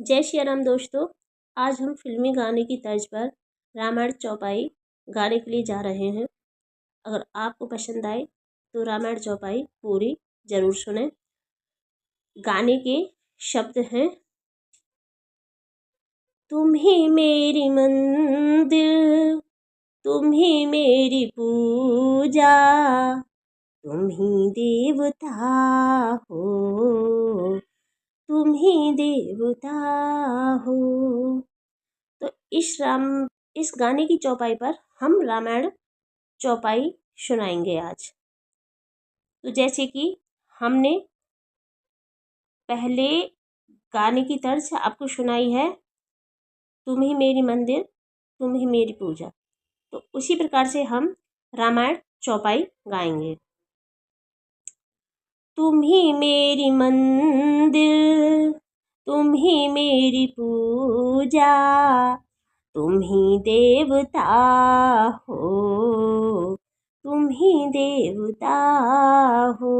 जय श्री राम दोस्तों। आज हम फिल्मी गाने की तर्ज पर रामायण चौपाई गाने के लिए जा रहे हैं। अगर आपको पसंद आए तो रामायण चौपाई पूरी जरूर सुने। गाने के शब्द हैं: तुम ही मेरी मंदिर, तुम ही मेरी पूजा, तुम ही देवता हो, तुम ही देवता हो। तो इस गाने की चौपाई पर हम रामायण चौपाई सुनाएंगे आज। तो जैसे कि हमने पहले गाने की तर्ज आपको सुनाई है, तुम ही मेरी मंदिर, तुम ही मेरी पूजा, तो उसी प्रकार से हम रामायण चौपाई गाएंगे। तुम ही मेरी मंदिर, तुम ही मेरी पूजा, तुम ही देवता हो, तुम ही देवता हो।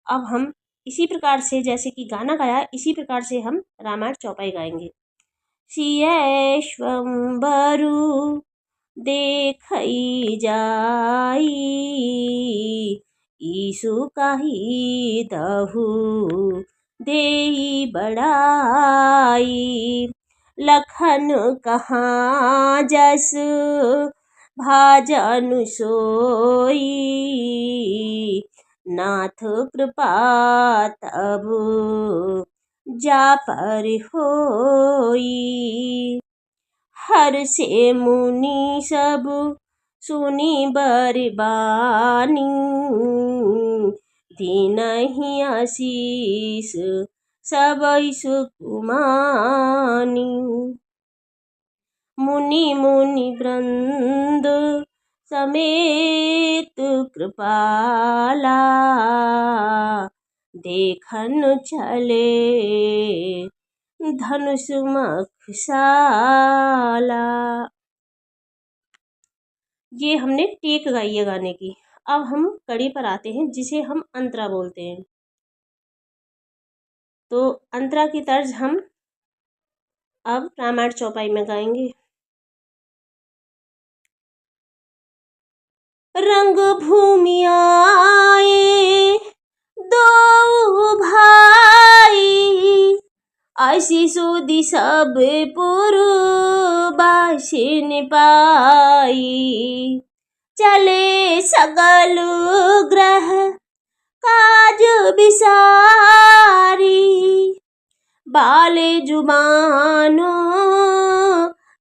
अब हम इसी प्रकार से, जैसे कि गाना गाया, इसी प्रकार से हम रामायण चौपाई गाएंगे। सियैश्वंबरु देखई जाई, ईसु कही दहु देई बड़ाई, लखन कहाँ जस भाजनु सोई, नाथ कृपा तब जा पर होई। हर से मुनि सब सुनी बरबानी, दीनहि आशीष सबई सुकुमानी। मुनि मुनि वृंद समेत कृपाला, देखन चले धनुष मखशाला। ये हमने टेक गाई है गाने की। अब हम कड़ी पर आते हैं, जिसे हम अंतरा बोलते हैं। तो अंतरा की तर्ज हम अब रामायण चौपाई में गाएंगे। रंग भूमि आए दो भाई, ऐसी सुधि सब पुरबासिन पाई, चले सगल ग्रह काज बिसारी, बाले जुबानो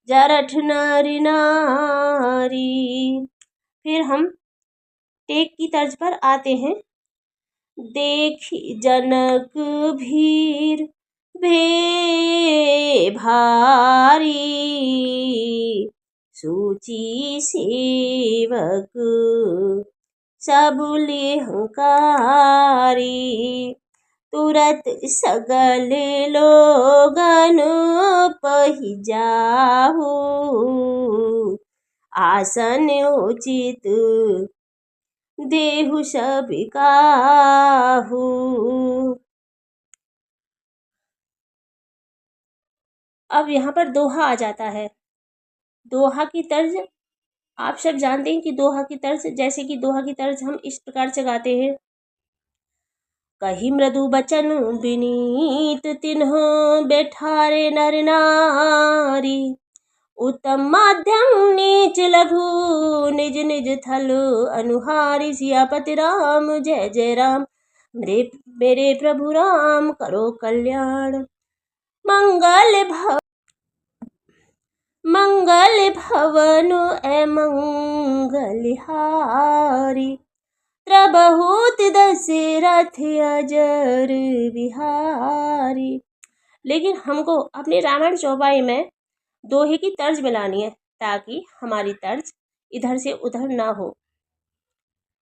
जरठ नर नारी। फिर हम टेक की तर्ज पर आते हैं। देखी जनक भीर भे भारी, सूची सेवक सबुले हंकारी, तुरत सगल लोगन पहि जाहु, आसन उचित देहु सबिकाहु। अब यहाँ पर दोहा आ जाता है। दोहा की तर्ज आप सब जानते हैं कि दोहा की तर्ज, जैसे कि दोहा की तर्ज हम इस प्रकार से गाते हैं। कही मृदु बचन विनीत तिन्हो बैठारे नर नारी, उत्तम मध्यम नीच लघु निज निज थल अनुहारी। सियापति राम जय जय राम, मेरे प्रभु राम करो कल्याण, मंगल भवन मंगलहारी, प्रबहुत दशरथ अजर बिहारी। लेकिन हमको अपनी रामायण चौपाई में दोहे की तर्ज मिलानी है, ताकि हमारी तर्ज इधर से उधर ना हो।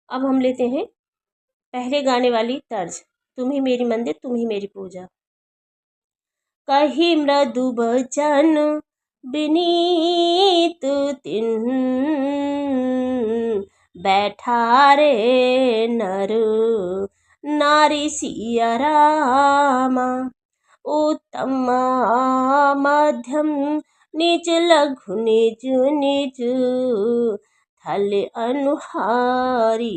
अब हम लेते हैं पहले गाने वाली तर्ज, तुम ही मेरी मंदिर, तुम ही मेरी पूजा। कही मृदु बचन विनीत तिन्ह बैठारे नर नारी सिया रामा, उत्तम मध्यम निज लघु निज निज थल अनुहारी।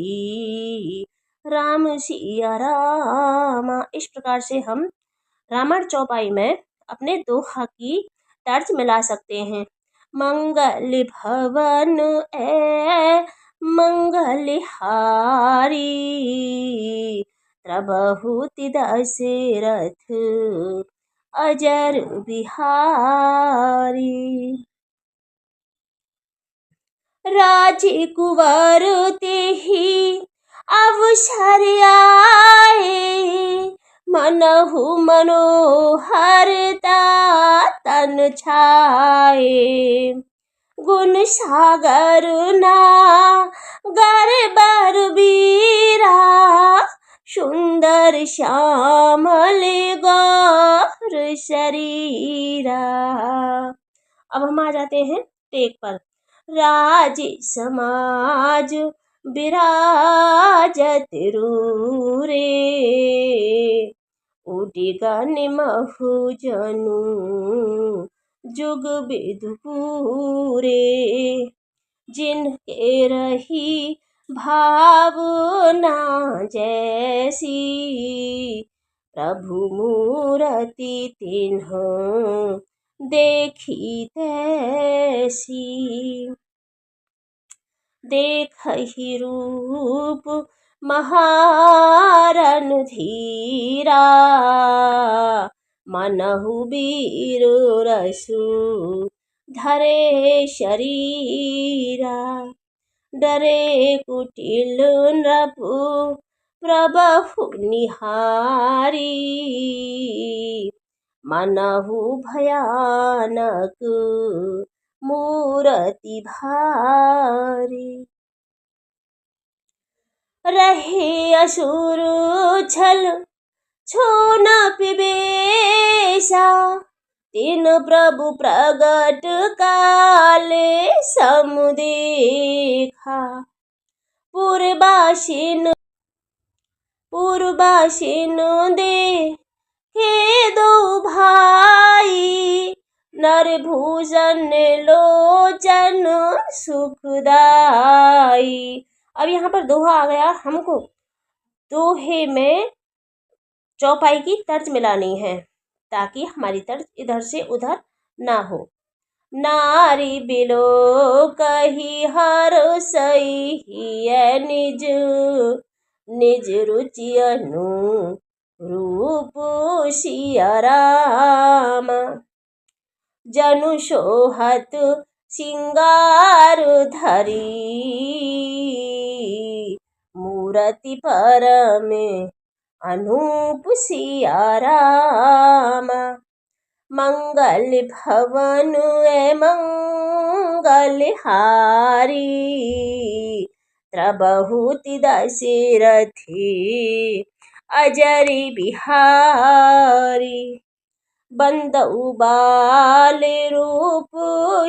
राम सिया रामा। इस प्रकार से हम रामायण चौपाई में अपने दोहा की तर्ज मिला सकते हैं। मंगल भवन ए मंगलहारी, प्रबहुति दशरथ अजर बिहारी। राजकुंवर तेहि अवसर आए, मनहु मनोहरता तन छाए। गुण सागर नागर बलबीरा, सुंदर श्यामल गौर शरीरा। अब हम आ जाते हैं टेक पर। राज समाज विराजत रूरे, उडिगन महु जनु जुग विधु पूरे। जिनके रही भावना जैसी, प्रभु मूरति तिन्ह देखी तैसी। देखहि रूप महारन धीरा, मनहु वीर रसु धरे शरीरा। डरे कुटिल नृपु प्रबहु निहारी, मनहु भयानक मूरति भारी। रहे असुर छल छोन पिबेसा, तीन प्रभु प्रगट काले समुदेखा। पुरबासिन देखे दो भाई, नरभूषण लोचन सुखदाई। अब यहाँ पर दोहा आ गया। हमको दोहे में चौपाई की तर्ज मिलानी है ताकि हमारी तर्ज इधर से उधर ना हो। नारी बिलो कही हर सही है, निज निज रुचि अनुरूप सिया राम। जनु सोहत सिंगार धरी, मूरति परम अनूप सिया राम। मंगल भवन ए मंगलहारी, प्रबहुति दशरथी अजरी बिहारी। बंदउ बाल रूप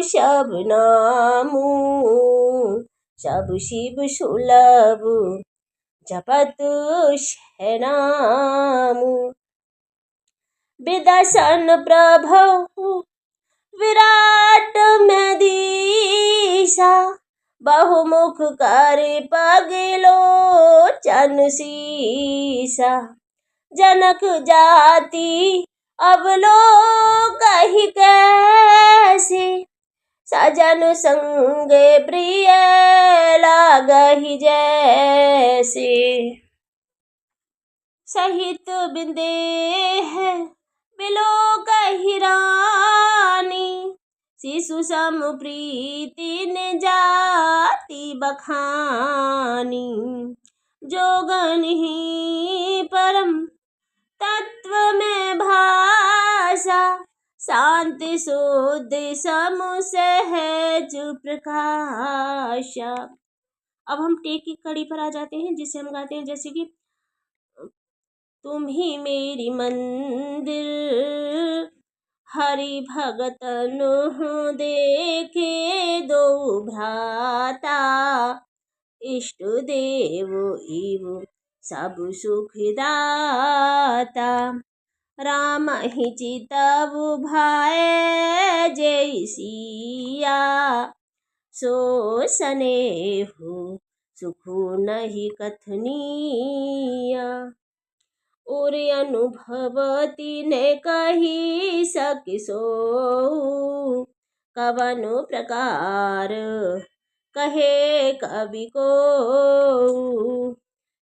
सब नामू, सब शिव सुलभ जपत है नामू। विदर्शन प्रभु विराट में दीसा, बहुमुख कर पगलोचन सीसा। जनक जाति अवलोकहि कैसे, सजन संग प्रिय लागहि जैसे। सहित बिंदेह बिलोकहि रानी, शिशु सम प्रीति ने जाति बखानी। जोगन ही परम तत्व में भाषा, शांति शुद्ध समु सहज प्रकाशा। अब हम टेक की कड़ी पर आ जाते हैं जिसे हम गाते हैं जैसे कि तुम ही मेरी मंदिर, हरि भगतन देखे दो भ्राता। इष्ट देव इव सब सुखदाता, राम ही चितव भाए जय सिया, सो सनेहु सुखु नहीं कथनिया। और अनुभव तिन्हे कही सके सो, कवनो प्रकार कहे कवि को।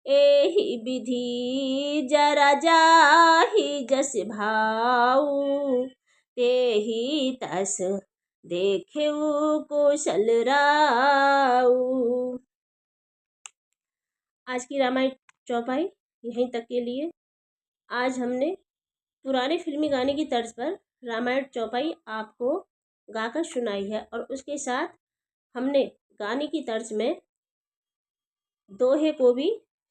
एहि विधि जरा जाहि जस भाऊ, तेहि तस देखेऊ कौशल राऊ। आज की रामायण चौपाई यहीं तक के लिए। आज हमने पुराने फिल्मी गाने की तर्ज पर रामायण चौपाई आपको गाकर सुनाई है, और उसके साथ हमने गाने की तर्ज में दोहे को भी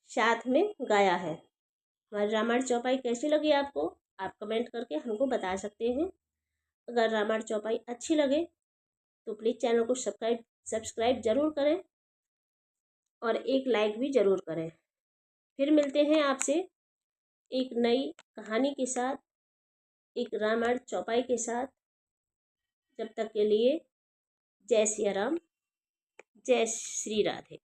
साथ में गाया है। हमारी रामायण चौपाई कैसी लगी आपको, आप कमेंट करके हमको बता सकते हैं। अगर रामायण चौपाई अच्छी लगे तो प्लीज़ चैनल को सब्सक्राइब ज़रूर करें और एक लाइक भी ज़रूर करें। फिर मिलते हैं आपसे एक नई कहानी के साथ, एक रामायण चौपाई के साथ। जब तक के लिए जय सिया राम, जय श्री राधे।